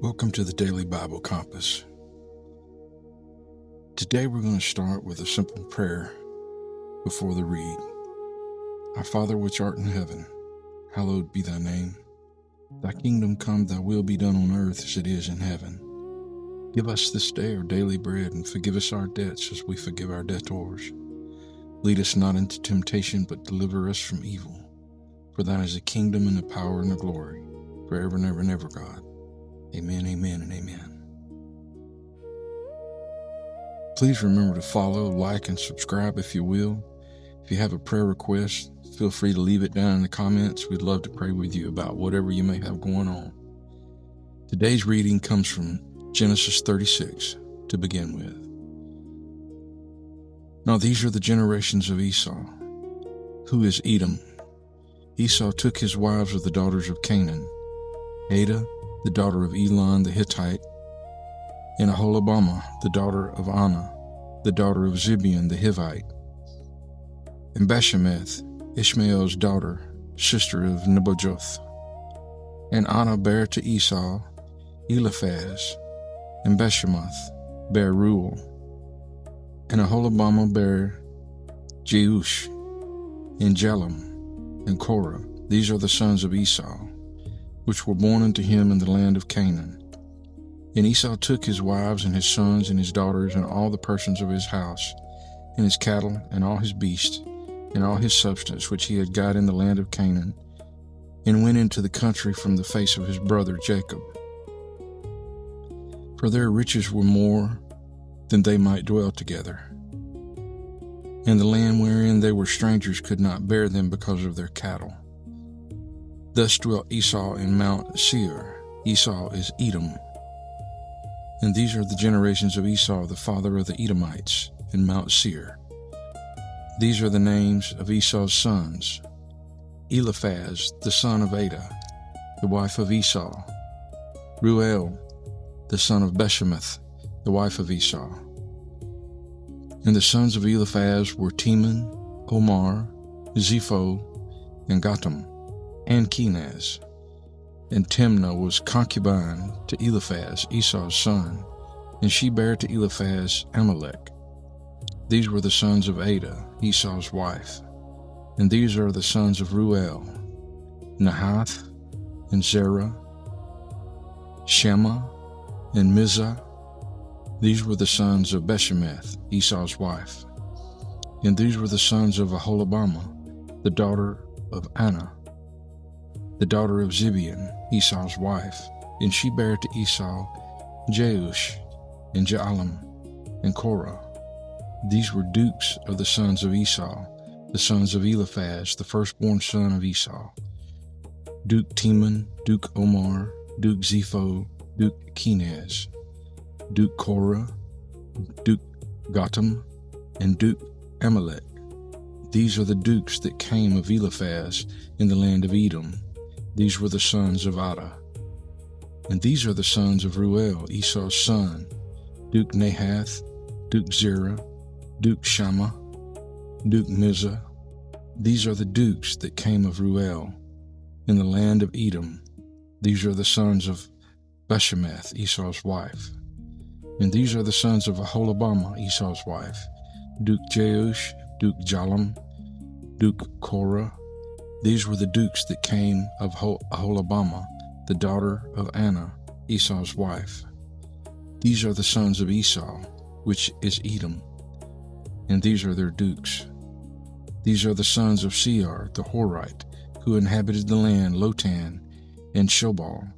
Welcome to the Daily Bible Compass. Today we're going to start with a simple prayer before the read. Our Father which art in heaven, hallowed be thy name. Thy kingdom come, thy will be done on earth as it is in heaven. Give us this day our daily bread, and forgive us our debts as we forgive our debtors. Lead us not into temptation, but deliver us from evil. For thine is the kingdom and the power and the glory, forever and ever and ever, God. Amen, amen, and amen. Please remember to follow, like, and subscribe if you will. If you have a prayer request, feel free to leave it down in the comments. We'd love to pray with you about whatever you may have going on. Today's reading comes from Genesis 36 to begin with. Now these are the generations of Esau, who is Edom. Esau took his wives of the daughters of Canaan, Adah, the daughter of Elon the Hittite, and Aholibamah, the daughter of Anah, the daughter of Zibeon the Hivite, and Bashemath, Ishmael's daughter, sister of Nebajoth. And Anah bare to Esau Eliphaz, and Bashemath bare Reuel, and Aholibamah bare Jeush, and Jalam, and Korah. These are the sons of Esau, which were born unto him in the land of Canaan. And Esau took his wives and his sons and his daughters and all the persons of his house, and his cattle and all his beasts, and all his substance which he had got in the land of Canaan, and went into the country from the face of his brother Jacob. For their riches were more than they might dwell together, and the land wherein they were strangers could not bear them because of their cattle. Thus dwelt Esau in Mount Seir. Esau is Edom. And these are the generations of Esau, the father of the Edomites, in Mount Seir. These are the names of Esau's sons: Eliphaz, the son of Adah, the wife of Esau; Reuel, the son of Bashemath, the wife of Esau. And the sons of Eliphaz were Teman, Omar, Zepho, and Gatam, and Kenaz. And Timnah was concubine to Eliphaz, Esau's son, and she bare to Eliphaz Amalek. These were the sons of Adah, Esau's wife. And these are the sons of Reuel: Nahath, and Zerah, Shema, and Mizah. These were the sons of Bashemath, Esau's wife. And these were the sons of Aholibamah, the daughter of Anah, the daughter of Zibeon, Esau's wife. And she bare to Esau Jeush, and Jaalam, and Korah. These were dukes of the sons of Esau, the sons of Eliphaz, the firstborn son of Esau: Duke Teman, Duke Omar, Duke Zepho, Duke Kenaz, Duke Korah, Duke Gatam, and Duke Amalek. These are the dukes that came of Eliphaz in the land of Edom. These were the sons of Adah. And these are the sons of Reuel, Esau's son: Duke Nahath, Duke Zerah, Duke Shammah, Duke Mizah. These are the dukes that came of Reuel in the land of Edom. These are the sons of Bashemath, Esau's wife. And these are the sons of Aholibamah, Esau's wife: Duke Jeush, Duke Jalam, Duke Korah. These were the dukes that came of Aholibamah, the daughter of Anah, Esau's wife. These are the sons of Esau, which is Edom, and these are their dukes. These are the sons of Seir the Horite, who inhabited the land: Lotan, and Shobal,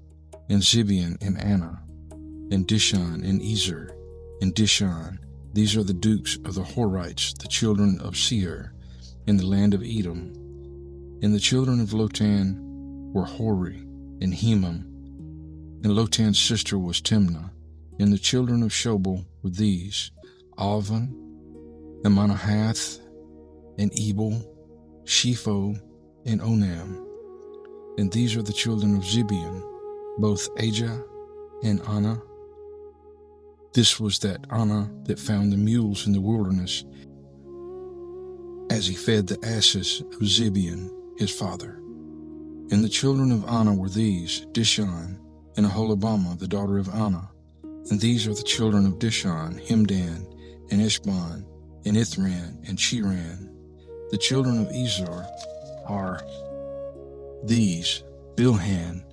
and Zibeon, and Anah, and Dishon, and Ezer, and Dishon. These are the dukes of the Horites, the children of Seir, in the land of Edom. And the children of Lotan were Hori, and Hemam, and Lotan's sister was Timnah. And the children of Shobal were these: Alvan, and Manahath, and Ebal, Shepho, and Onam. And these are the children of Zibeon, both Ajah and Anah. This was that Anah that found the mules in the wilderness, as he fed the asses of Zibeon his father. And the children of Anah were these: Dishon, and Aholibamah, the daughter of Anah. And these are the children of Dishon, Hemdan, and Eshban, and Ithran, and Cheran. The children of Ezar are these: Bilhan,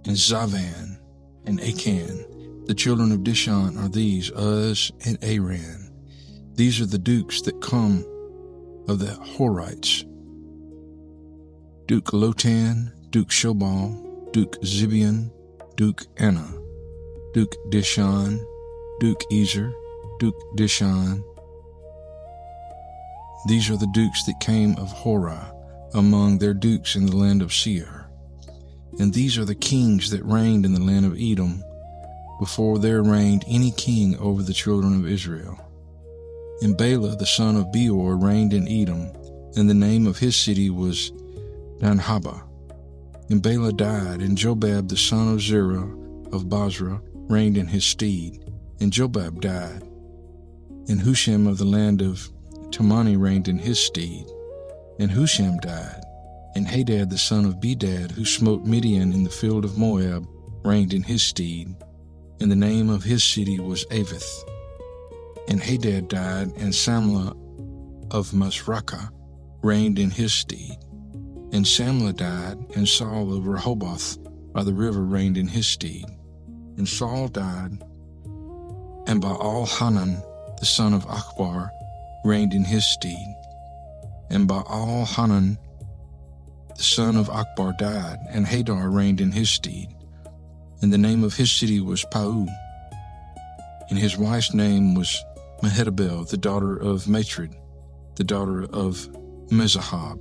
and Zavan, and Akan. The children of Dishon are these: Uz and Aran. These are the dukes that come of the Horites: Duke Lotan, Duke Shobal, Duke Zibeon, Duke Anna, Duke Dishon, Duke Ezer, Duke Dishon. These are the dukes that came of Horah, among their dukes in the land of Seir. And these are the kings that reigned in the land of Edom, before there reigned any king over the children of Israel. And Bela the son of Beor reigned in Edom, and the name of his city was Dinhabah. And Bela died, and Jobab the son of Zerah of Basra reigned in his stead. And Jobab died, and Husham of the land of Temani reigned in his stead. And Husham died, and Hadad the son of Bedad, who smote Midian in the field of Moab, reigned in his stead. And the name of his city was Avith. And Hadad died, and Samlah of Masrakah reigned in his stead. And Samlah died, and Saul of Rehoboth by the river reigned in his stead. And Saul died, and Baal-Hanan the son of Achbar reigned in his stead. And Baal-Hanan the son of Achbar died, and Hadar reigned in his stead. And the name of his city was Pau. And his wife's name was Mehetabel, the daughter of Matred, the daughter of Mezahab.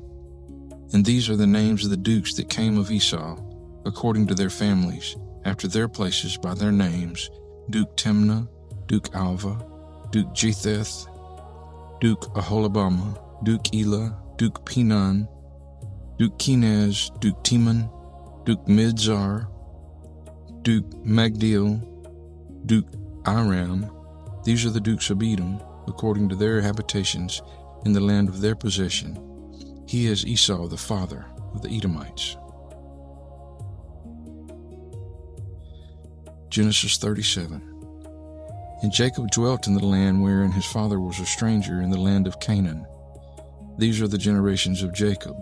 And these are the names of the dukes that came of Esau, according to their families, after their places by their names: Duke Timnah, Duke Alva, Duke Jetheth, Duke Aholibamah, Duke Elah, Duke Pinon, Duke Kenaz, Duke Teman, Duke Midzar, Duke Magdiel, Duke Iram. These are the dukes of Edom, according to their habitations in the land of their possession. He is Esau, the father of the Edomites. Genesis 37. And Jacob dwelt in the land wherein his father was a stranger, in the land of Canaan. These are the generations of Jacob.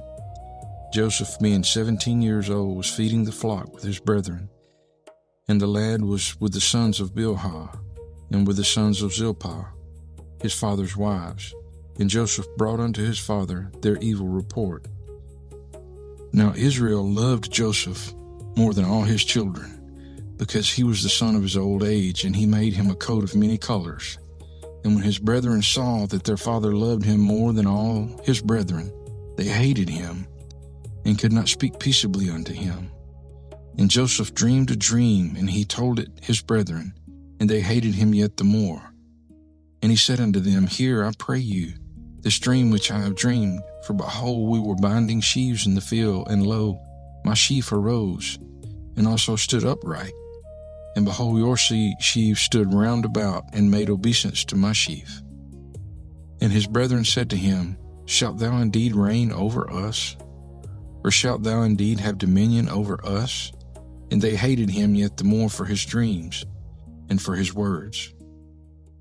Joseph, being 17 years old, was feeding the flock with his brethren. And the lad was with the sons of Bilhah, and with the sons of Zilpah, his father's wives. And Joseph brought unto his father their evil report. Now Israel loved Joseph more than all his children, because he was the son of his old age, and he made him a coat of many colors. And when his brethren saw that their father loved him more than all his brethren, they hated him, and could not speak peaceably unto him. And Joseph dreamed a dream, and he told it his brethren, and they hated him yet the more. And he said unto them, Hear, I pray you, this dream which I have dreamed. For behold, we were binding sheaves in the field, and lo, my sheaf arose, and also stood upright. And behold, your sheaves stood round about, and made obeisance to my sheaf. And his brethren said to him, Shalt thou indeed reign over us? Or shalt thou indeed have dominion over us? And they hated him yet the more for his dreams, and for his words.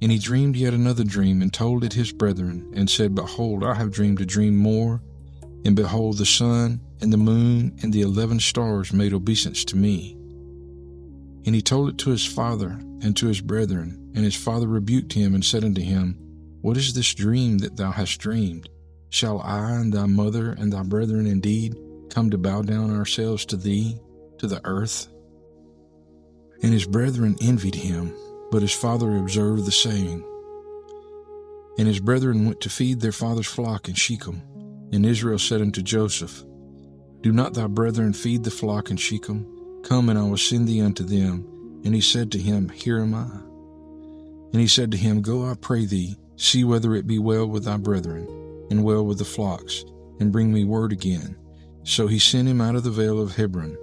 And he dreamed yet another dream, and told it his brethren, and said, Behold, I have dreamed a dream more, and behold, the sun, and the moon, and the 11 stars made obeisance to me. And he told it to his father, and to his brethren, and his father rebuked him, and said unto him, What is this dream that thou hast dreamed? Shall I and thy mother and thy brethren indeed come to bow down ourselves to thee, to the earth? And his brethren envied him, but his father observed the saying. And his brethren went to feed their father's flock in Shechem. And Israel said unto Joseph, Do not thy brethren feed the flock in Shechem? Come, and I will send thee unto them. And he said to him, Here am I. And he said to him, Go, I pray thee, see whether it be well with thy brethren, and well with the flocks, and bring me word again. So he sent him out of the vale of Hebron.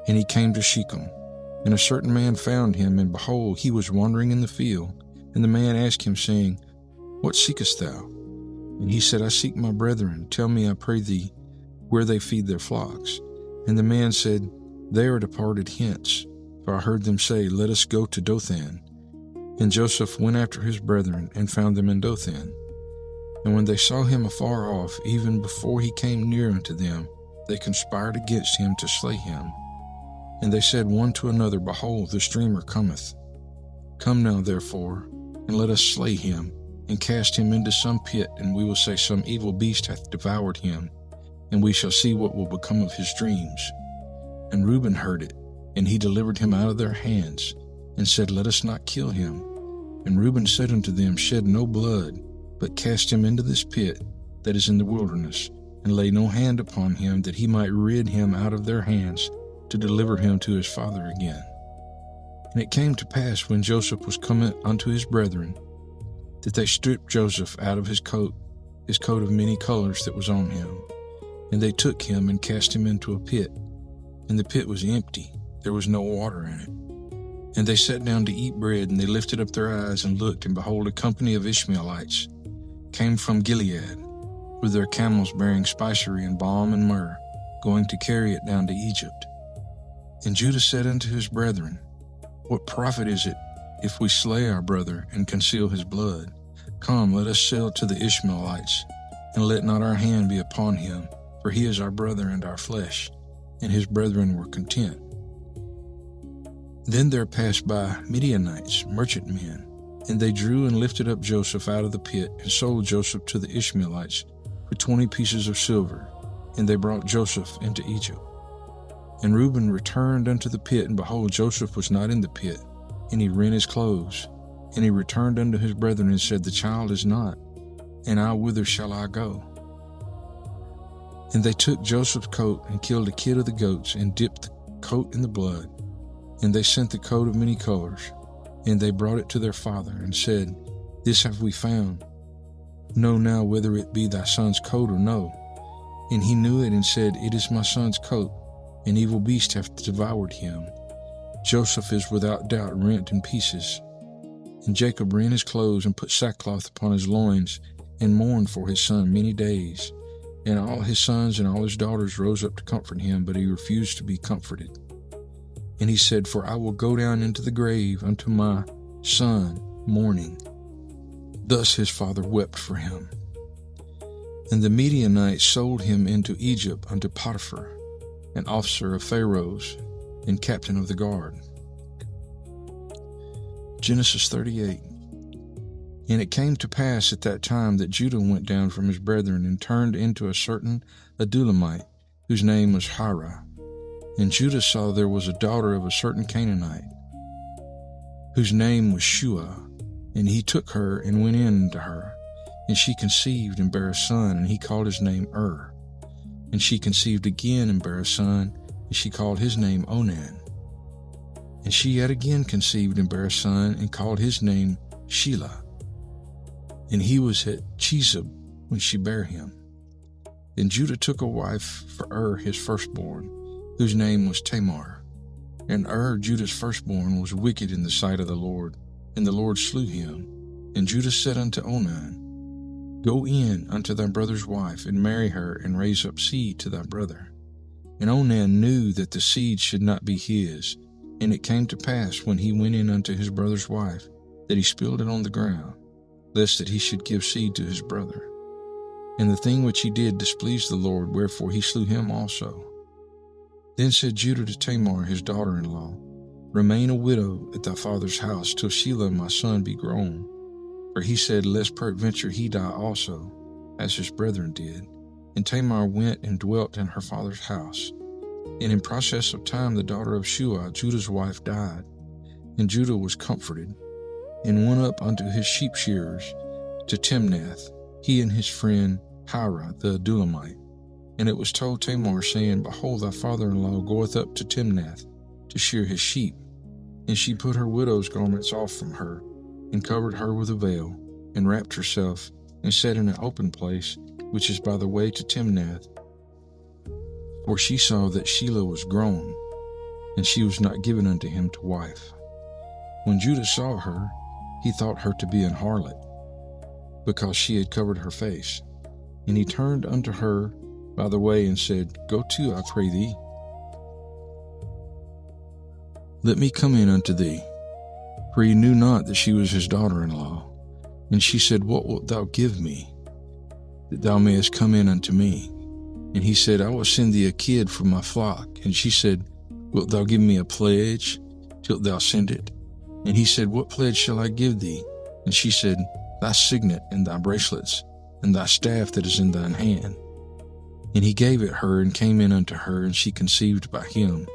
And he came to Shechem. And a certain man found him, and behold, he was wandering in the field. And the man asked him, saying, What seekest thou? And he said, I seek my brethren. Tell me, I pray thee, where they feed their flocks. And the man said, They are departed hence, for I heard them say, Let us go to Dothan. And Joseph went after his brethren, and found them in Dothan. And when they saw him afar off, even before he came near unto them, they conspired against him to slay him. And they said one to another, Behold, the streamer cometh. Come now, therefore, and let us slay him, and cast him into some pit, and we will say, Some evil beast hath devoured him, and we shall see what will become of his dreams. And Reuben heard it, and he delivered him out of their hands, and said, Let us not kill him. And Reuben said unto them, Shed no blood, but cast him into this pit that is in the wilderness, and lay no hand upon him, that he might rid him out of their hands, to deliver him to his father again. And it came to pass, when Joseph was come unto his brethren, that they stripped Joseph out of his coat of many colors that was on him. And they took him and cast him into a pit, and the pit was empty, there was no water in it. And they sat down to eat bread, and they lifted up their eyes and looked, and behold, a company of Ishmaelites came from Gilead, with their camels bearing spicery and balm and myrrh, going to carry it down to Egypt. And Judah said unto his brethren, What profit is it if we slay our brother and conceal his blood? Come, let us sell to the Ishmaelites, and let not our hand be upon him, for he is our brother and our flesh. And his brethren were content. Then there passed by Midianites, merchantmen, and they drew and lifted up Joseph out of the pit, and sold Joseph to the Ishmaelites for 20 pieces of silver, and they brought Joseph into Egypt. And Reuben returned unto the pit, and behold, Joseph was not in the pit, and he rent his clothes. And he returned unto his brethren, and said, The child is not, and whither shall I go? And they took Joseph's coat, and killed a kid of the goats, and dipped the coat in the blood. And they sent the coat of many colors, and they brought it to their father, and said, This have we found. Know now whether it be thy son's coat or no. And he knew it, and said, It is my son's coat. An evil beast hath devoured him. Joseph is without doubt rent in pieces. And Jacob rent his clothes, and put sackcloth upon his loins, and mourned for his son many days. And all his sons and all his daughters rose up to comfort him, but he refused to be comforted. And he said, For I will go down into the grave unto my son mourning. Thus his father wept for him. And the Midianites sold him into Egypt unto Potiphar, an officer of Pharaoh's, and captain of the guard. Genesis 38. And it came to pass at that time that Judah went down from his brethren, and turned into a certain Adulamite, whose name was Hira. And Judah saw there was a daughter of a certain Canaanite, whose name was Shua. And he took her and went in to her. And she conceived and bare a son, and he called his name And she conceived again and bare a son, and she called his name Onan. And she yet again conceived and bare a son, and called his name Shelah. And he was at Chezib when she bare him. Then Judah took a wife for his firstborn, whose name was Tamar. And Judah's firstborn, was wicked in the sight of the Lord, and the Lord slew him. And Judah said unto Onan, Go in unto thy brother's wife, and marry her, and raise up seed to thy brother. And Onan knew that the seed should not be his. And it came to pass, when he went in unto his brother's wife, that he spilled it on the ground, lest that he should give seed to his brother. And the thing which he did displeased the Lord, wherefore he slew him also. Then said Judah to Tamar his daughter-in-law, Remain a widow at thy father's house, till Shelah my son be grown. For he said, Lest peradventure he die also, as his brethren did. And Tamar went and dwelt in her father's house. And in process of time the daughter of Shua, Judah's wife, died. And Judah was comforted, and went up unto his sheep shearers to Timnath, he and his friend Hira the Adulamite. And it was told Tamar, saying, Behold, thy father-in-law goeth up to Timnath to shear his sheep. And she put her widow's garments off from her, and covered her with a veil, and wrapped herself, and sat in an open place, which is by the way to Timnath. For she saw that Shelah was grown, and she was not given unto him to wife. When Judah saw her, he thought her to be an harlot, because she had covered her face. And he turned unto her by the way, and said, Go to, I pray thee. Let me come in unto thee. For he knew not that she was his daughter-in-law. And she said, What wilt thou give me, that thou mayest come in unto me? And he said, I will send thee a kid from my flock. And she said, Wilt thou give me a pledge till thou send it? And he said, What pledge shall I give thee? And she said, Thy signet and thy bracelets, and thy staff that is in thine hand. And he gave it her, and came in unto her, and she conceived by him.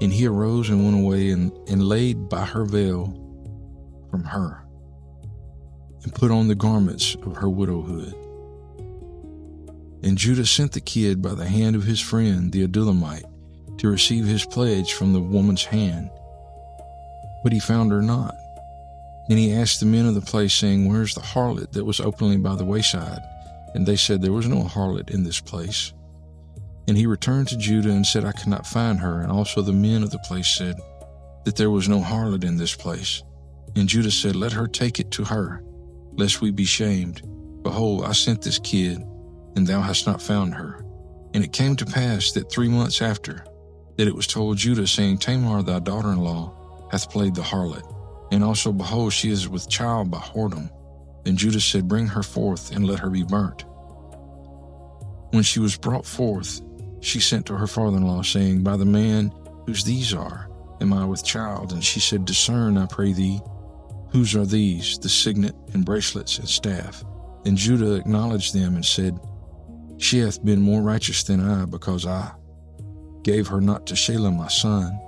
And he arose and went away, and laid by her veil from her, and put on the garments of her widowhood. And Judah sent the kid by the hand of his friend the Adullamite to receive his pledge from the woman's hand. But he found her not. And he asked the men of the place, saying, Where is the harlot that was openly by the wayside? And they said, There was no harlot in this place. And he returned to Judah and said, I could not find her. And also the men of the place said that there was no harlot in this place. And Judah said, Let her take it to her, lest we be shamed. Behold, I sent this kid, and thou hast not found her. And it came to pass that 3 months after, that it was told Judah, saying, Tamar thy daughter-in-law hath played the harlot. And also, behold, she is with child by whoredom. Then Judah said, Bring her forth, and let her be burnt. When she was brought forth, she sent to her father-in-law, saying, By the man whose these are, am I with child? And she said, Discern, I pray thee, whose are these, the signet and bracelets and staff? And Judah acknowledged them and said, She hath been more righteous than I, because I gave her not to Shalem my son.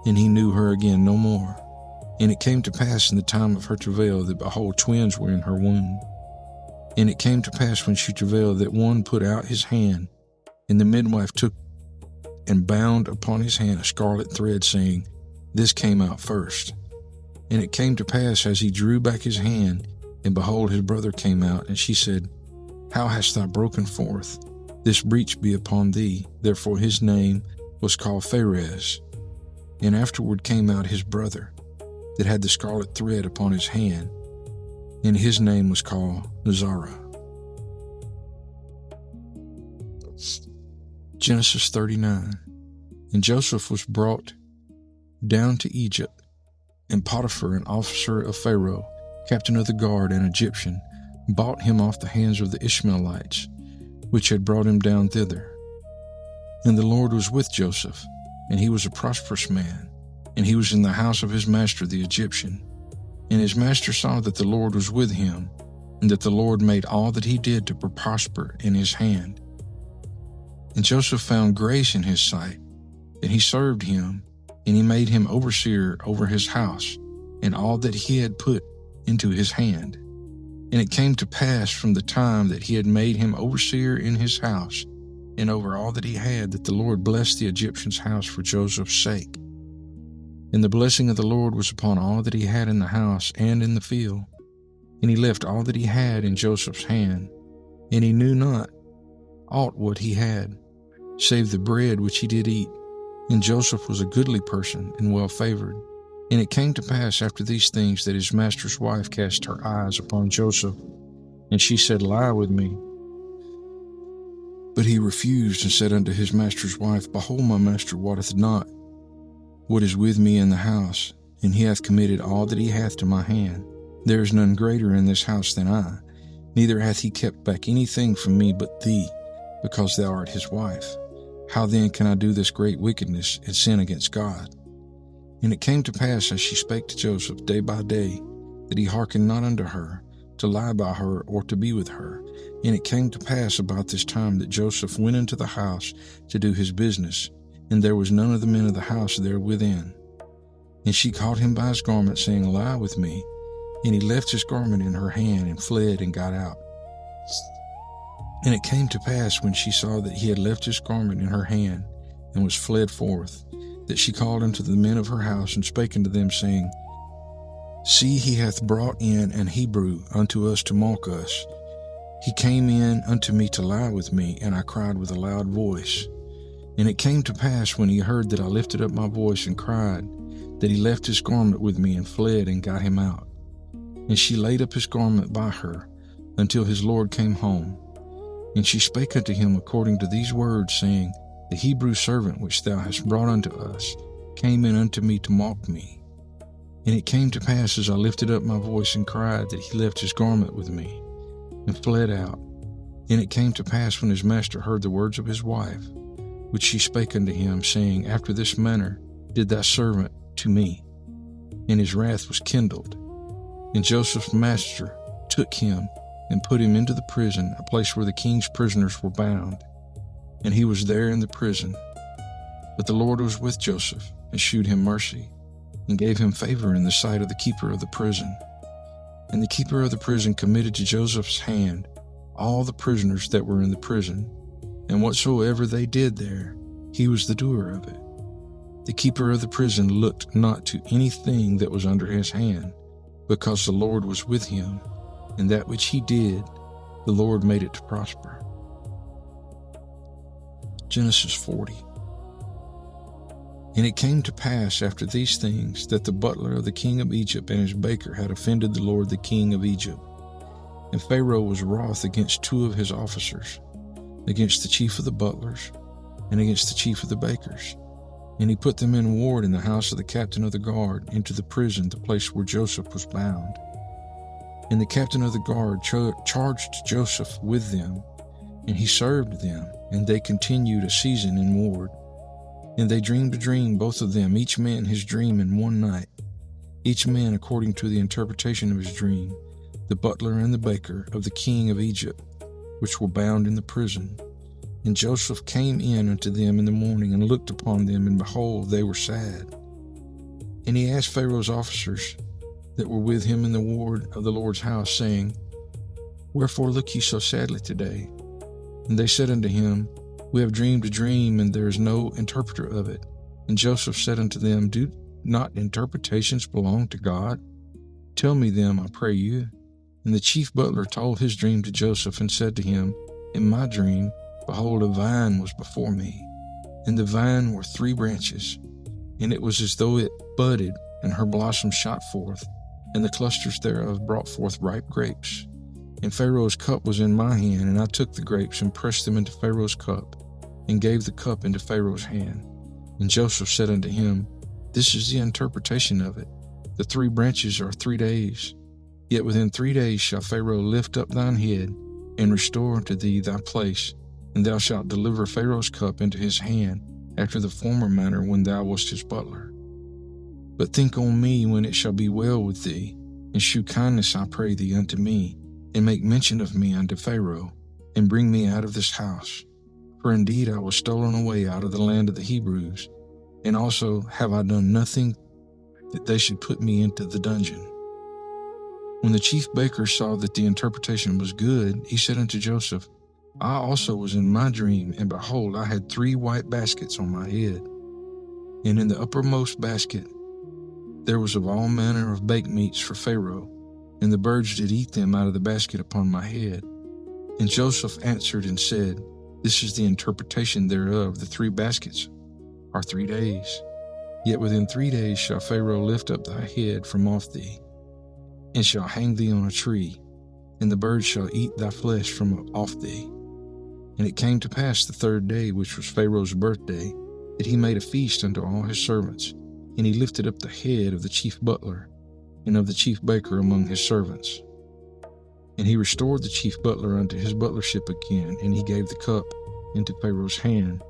And he knew her again no more. And it came to pass in the time of her travail that, behold, twins were in her womb. And it came to pass when she travailed that one put out his hand, and the midwife took and bound upon his hand a scarlet thread, saying, This came out first. And it came to pass as he drew back his hand, and behold, his brother came out, and she said, How hast thou broken forth? This breach be upon thee. Therefore his name was called Pharez. And afterward came out his brother, that had the scarlet thread upon his hand, and his name was called Nazarah. Genesis 39. And Joseph was brought down to Egypt, and Potiphar, an officer of Pharaoh, captain of the guard, an Egyptian, bought him off the hands of the Ishmaelites, which had brought him down thither. And the Lord was with Joseph, and he was a prosperous man, and he was in the house of his master the Egyptian. And his master saw that the Lord was with him, and that the Lord made all that he did to prosper in his hand. And Joseph found grace in his sight, and he served him, and he made him overseer over his house, and all that he had put into his hand. And it came to pass from the time that he had made him overseer in his house, and over all that he had, that the Lord blessed the Egyptian's house for Joseph's sake. And the blessing of the Lord was upon all that he had in the house and in the field. And he left all that he had in Joseph's hand, and he knew not aught what he had, save the bread which he did eat. And Joseph was a goodly person and well favored. And it came to pass after these things that his master's wife cast her eyes upon Joseph, and she said, Lie with me. But he refused, and said unto his master's wife, Behold, my master wotteth not what is with me in the house, and he hath committed all that he hath to my hand. There is none greater in this house than I, neither hath he kept back anything from me but thee, because thou art his wife. How then can I do this great wickedness and sin against God? And it came to pass, as she spake to Joseph day by day, that he hearkened not unto her, to lie by her or to be with her. And it came to pass about this time that Joseph went into the house to do his business, and there was none of the men of the house there within. And she caught him by his garment, saying, Lie with me. And he left his garment in her hand, and fled, and got out. And it came to pass, when she saw that he had left his garment in her hand, and was fled forth, that she called unto the men of her house, and spake unto them, saying, See, he hath brought in an Hebrew unto us to mock us. He came in unto me to lie with me, and I cried with a loud voice. And it came to pass, when he heard that I lifted up my voice and cried, that he left his garment with me, and fled, and got him out. And she laid up his garment by her, until his Lord came home. And she spake unto him according to these words, saying, The Hebrew servant which thou hast brought unto us, came in unto me to mock me. And it came to pass, as I lifted up my voice and cried, that he left his garment with me, and fled out. And it came to pass, when his master heard the words of his wife, which she spake unto him, saying, After this manner did thy servant to me. And his wrath was kindled. And Joseph's master took him, and put him into the prison, a place where the king's prisoners were bound. And he was there in the prison. But the Lord was with Joseph, and shewed him mercy, and gave him favor in the sight of the keeper of the prison. And the keeper of the prison committed to Joseph's hand all the prisoners that were in the prison, and whatsoever they did there, he was the doer of it. The keeper of the prison looked not to anything that was under his hand, because the Lord was with him, and that which he did, the Lord made it to prosper. Genesis 40. And it came to pass after these things, that the butler of the king of Egypt and his baker had offended the Lord the king of Egypt. And Pharaoh was wroth against two of his officers, against the chief of the butlers, and against the chief of the bakers. And he put them in ward in the house of the captain of the guard, into the prison, the place where Joseph was bound. And the captain of the guard charged Joseph with them, and he served them, and they continued a season in ward. And they dreamed a dream, both of them, each man his dream in one night, each man according to the interpretation of his dream, the butler and the baker of the king of Egypt, which were bound in the prison. And Joseph came in unto them in the morning, and looked upon them, and behold, they were sad. And he asked Pharaoh's officers that were with him in the ward of the Lord's house, saying, Wherefore look ye so sadly today? And they said unto him, We have dreamed a dream, and there is no interpreter of it. And Joseph said unto them, Do not interpretations belong to God? Tell me them, I pray you. And the chief butler told his dream to Joseph, and said to him, In my dream, behold, a vine was before me, and the vine were 3 branches, and it was as though it budded, and her blossoms shot forth, and the clusters thereof brought forth ripe grapes. And Pharaoh's cup was in my hand, and I took the grapes, and pressed them into Pharaoh's cup, and gave the cup into Pharaoh's hand. And Joseph said unto him, This is the interpretation of it. The 3 branches are 3 days. Yet within 3 days shall Pharaoh lift up thine head, and restore unto thee thy place, and thou shalt deliver Pharaoh's cup into his hand, after the former manner when thou wast his butler. But think on me when it shall be well with thee, and shew kindness, I pray thee, unto me, and make mention of me unto Pharaoh, and bring me out of this house. For indeed I was stolen away out of the land of the Hebrews, and also have I done nothing that they should put me into the dungeon. When the chief baker saw that the interpretation was good, he said unto Joseph, I also was in my dream, and behold, I had 3 white baskets on my head. And in the uppermost basket there was of all manner of baked meats for Pharaoh, and the birds did eat them out of the basket upon my head. And Joseph answered and said, This is the interpretation thereof. The 3 baskets are 3 days. Yet within 3 days shall Pharaoh lift up thy head from off thee, and shall hang thee on a tree, and the birds shall eat thy flesh from off thee. And it came to pass the 3rd day, which was Pharaoh's birthday, that he made a feast unto all his servants, and he lifted up the head of the chief butler and of the chief baker among his servants. And he restored the chief butler unto his butlership again, and he gave the cup into Pharaoh's hand.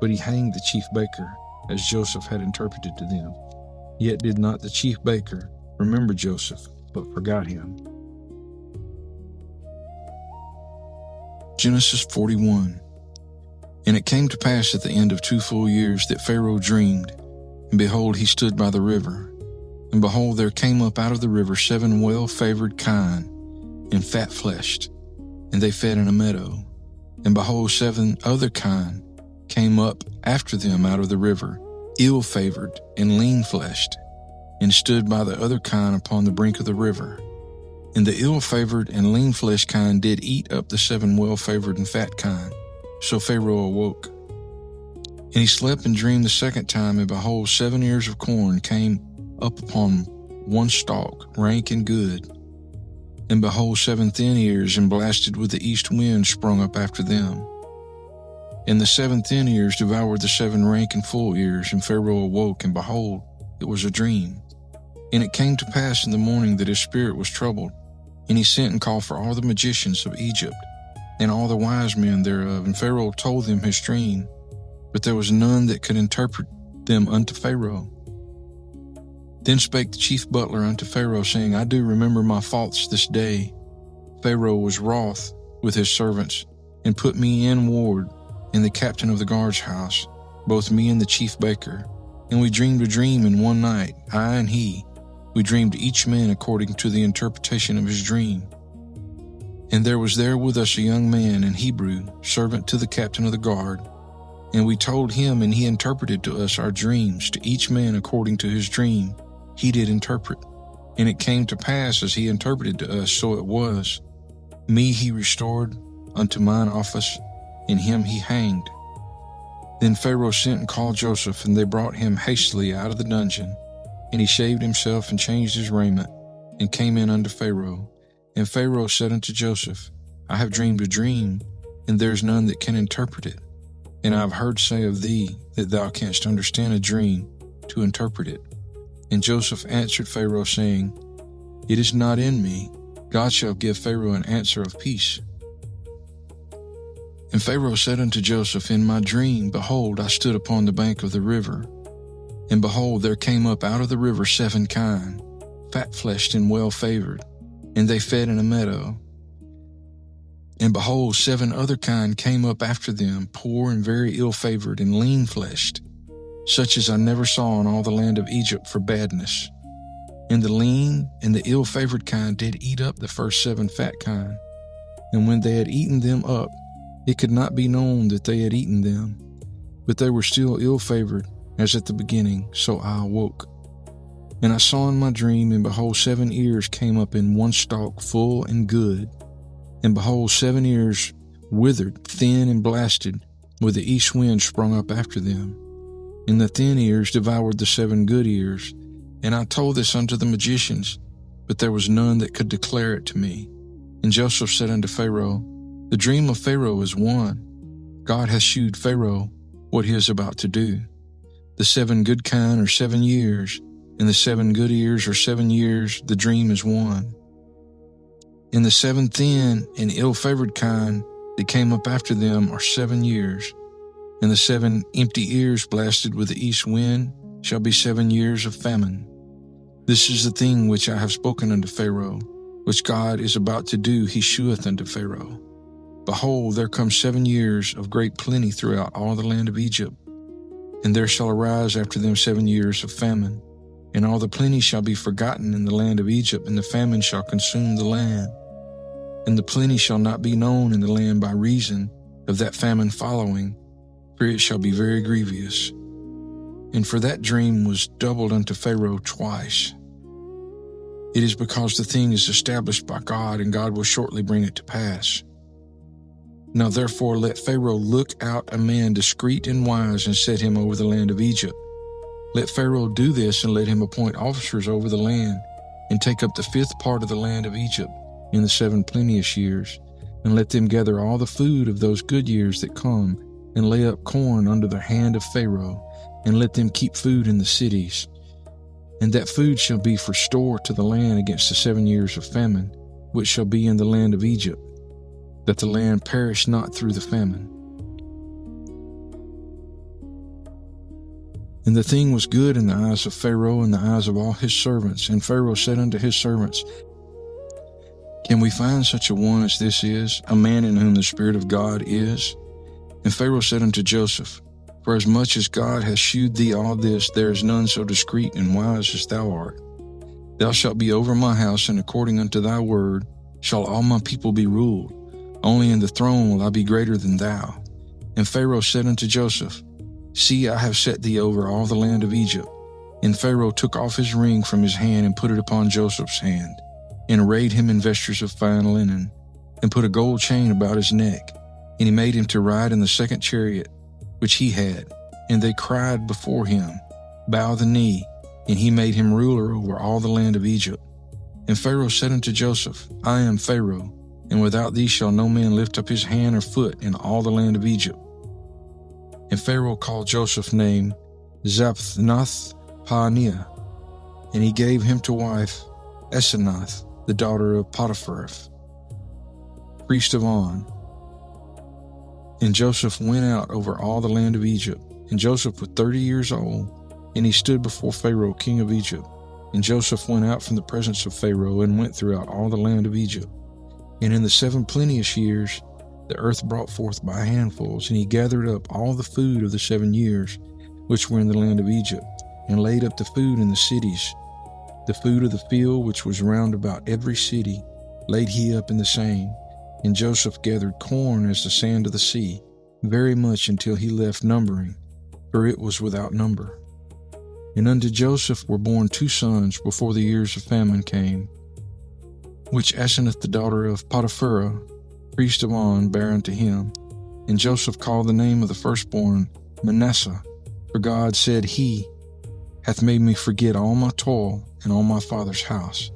But he hanged the chief baker, as Joseph had interpreted to them. Yet did not the chief baker remember Joseph, but forgot him. Genesis 41. And it came to pass at the end of 2 full years that Pharaoh dreamed, and behold, he stood by the river. And behold, there came up out of the river 7 well-favored kine, and fat-fleshed, and they fed in a meadow. And behold, 7 other kine came up after them out of the river, ill-favored and lean-fleshed, and stood by the other kine upon the brink of the river. And the ill-favored and lean-fleshed kine did eat up the 7 well-favored and fat kine. So Pharaoh awoke. And he slept and dreamed the 2nd time, and behold, 7 ears of corn came up upon one stalk, rank and good. And behold, 7 thin ears, and blasted with the east wind, sprung up after them. And the 7 thin ears devoured the 7 rank and full ears, and Pharaoh awoke, and behold, it was a dream. And it came to pass in the morning that his spirit was troubled, and he sent and called for all the magicians of Egypt, and all the wise men thereof, and Pharaoh told them his dream, but there was none that could interpret them unto Pharaoh. Then spake the chief butler unto Pharaoh, saying, I do remember my faults this day. Pharaoh was wroth with his servants, and put me in ward in the captain of the guard's house, both me and the chief baker. And we dreamed a dream in one night, I and he. We dreamed each man according to the interpretation of his dream. And there was there with us a young man, an Hebrew, servant to the captain of the guard. And we told him, and he interpreted to us our dreams, to each man according to his dream. He did interpret. And it came to pass as he interpreted to us, so it was. Me he restored unto mine office, and him he hanged. Then Pharaoh sent and called Joseph, and they brought him hastily out of the dungeon. And he shaved himself and changed his raiment, and came in unto Pharaoh. And Pharaoh said unto Joseph, I have dreamed a dream, and there is none that can interpret it. And I have heard say of thee that thou canst understand a dream to interpret it. And Joseph answered Pharaoh, saying, It is not in me. God shall give Pharaoh an answer of peace. And Pharaoh said unto Joseph, In my dream, behold, I stood upon the bank of the river. And behold, there came up out of the river 7 kine, fat-fleshed and well-favored, and they fed in a meadow. And behold, 7 other kine came up after them, poor and very ill-favored and lean-fleshed, such as I never saw in all the land of Egypt for badness. And the lean and the ill-favored kine did eat up the first 7 fat kine. And when they had eaten them up, it could not be known that they had eaten them, but they were still ill-favored, as at the beginning, so I awoke. And I saw in my dream, and behold, 7 ears came up in one stalk, full and good. And behold, 7 ears withered, thin and blasted, with the east wind sprung up after them. And the thin ears devoured the 7 good ears. And I told this unto the magicians, but there was none that could declare it to me. And Joseph said unto Pharaoh, The dream of Pharaoh is one. God hath shewed Pharaoh what he is about to do. The 7 good kine are 7 years, and the 7 good ears are 7 years. The dream is one. And the 7 thin and ill-favored kine that came up after them are 7 years. And the 7 empty ears blasted with the east wind shall be 7 years of famine. This is the thing which I have spoken unto Pharaoh, which God is about to do. He sheweth unto Pharaoh. Behold, there come 7 years of great plenty throughout all the land of Egypt. And there shall arise after them 7 years of famine, and all the plenty shall be forgotten in the land of Egypt, and the famine shall consume the land. And the plenty shall not be known in the land by reason of that famine following, for it shall be very grievous. And for that dream was doubled unto Pharaoh twice. It is because the thing is established by God, and God will shortly bring it to pass. Now therefore let Pharaoh look out a man discreet and wise, and set him over the land of Egypt. Let Pharaoh do this, and let him appoint officers over the land, and take up the 5th part of the land of Egypt in the 7 plenteous years, and let them gather all the food of those good years that come, and lay up corn under the hand of Pharaoh, and let them keep food in the cities. And that food shall be for store to the land against the 7 years of famine, which shall be in the land of Egypt, that the land perish not through the famine. And the thing was good in the eyes of Pharaoh and the eyes of all his servants. And Pharaoh said unto his servants, Can we find such a one as this is, a man in whom the Spirit of God is? And Pharaoh said unto Joseph, For as much as God hath shewed thee all this, there is none so discreet and wise as thou art. Thou shalt be over my house, and according unto thy word shall all my people be ruled. Only in the throne will I be greater than thou. And Pharaoh said unto Joseph, See, I have set thee over all the land of Egypt. And Pharaoh took off his ring from his hand, and put it upon Joseph's hand, and arrayed him in vestures of fine linen, and put a gold chain about his neck. And he made him to ride in the 2nd chariot, which he had. And they cried before him, Bow the knee. And he made him ruler over all the land of Egypt. And Pharaoh said unto Joseph, I am Pharaoh, and without thee shall no man lift up his hand or foot in all the land of Egypt. And Pharaoh called Joseph's name Zaphnath-Paaneah, and he gave him to wife Asenath, the daughter of Potiphar, priest of On. And Joseph went out over all the land of Egypt. And Joseph was 30 years old, and he stood before Pharaoh, king of Egypt. And Joseph went out from the presence of Pharaoh and went throughout all the land of Egypt. And in the 7 plenteous years, the earth brought forth by handfuls, and he gathered up all the food of the 7 years which were in the land of Egypt, and laid up the food in the cities. The food of the field which was round about every city laid he up in the same. And Joseph gathered corn as the sand of the sea, very much until he left numbering, for it was without number. And unto Joseph were born 2 sons before the years of famine came, which Asenath the daughter of Potiphar, priest of On, bare unto him. And Joseph called the name of the firstborn Manasseh, for God said, He hath made me forget all my toil and all my father's house.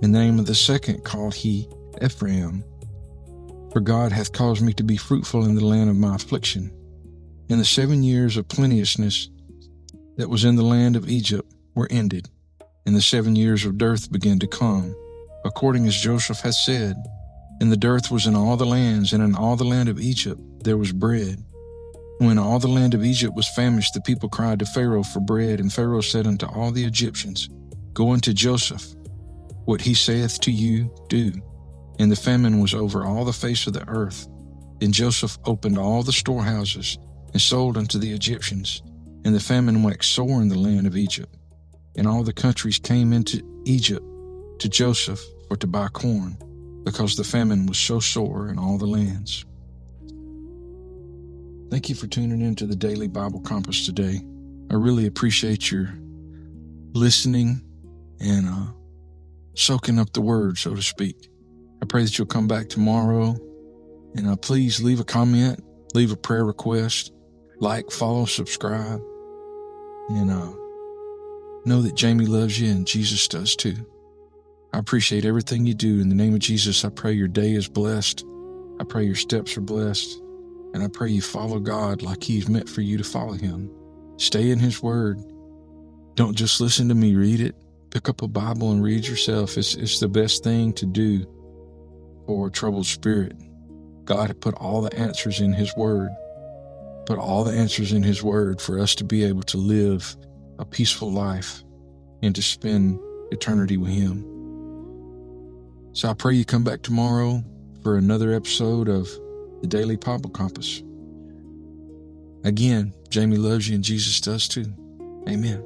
And the name of the second called he Ephraim, for God hath caused me to be fruitful in the land of my affliction. And the 7 years of plenteousness that was in the land of Egypt were ended, and the 7 years of dearth began to come, according as Joseph hath said. And the dearth was in all the lands, and in all the land of Egypt there was bread. When all the land of Egypt was famished, the people cried to Pharaoh for bread, and Pharaoh said unto all the Egyptians, Go unto Joseph, what he saith to you, do. And the famine was over all the face of the earth. And Joseph opened all the storehouses, and sold unto the Egyptians. And the famine waxed sore in the land of Egypt. And all the countries came into Egypt to Joseph for to buy corn, because the famine was so sore in all the lands. Thank you for tuning in to the Daily Bible Compass today. I really appreciate your listening and soaking up the word, so to speak. I pray that you'll come back tomorrow, and please leave a comment, leave a prayer request, like, follow, subscribe, and know that Jamie loves you and Jesus does too. I appreciate everything you do. In the name of Jesus, I pray your day is blessed. I pray your steps are blessed, and I pray you follow God like He's meant for you to follow Him. Stay in His Word. Don't just listen to me read it. Pick up a Bible and read yourself. It's the best thing to do for a troubled spirit. God had put all the answers in His Word. Put all the answers in His Word for us to be able to live a peaceful life and to spend eternity with Him. So I pray you come back tomorrow for another episode of the Daily Bible Compass. Again, Jamie loves you and Jesus does too. Amen.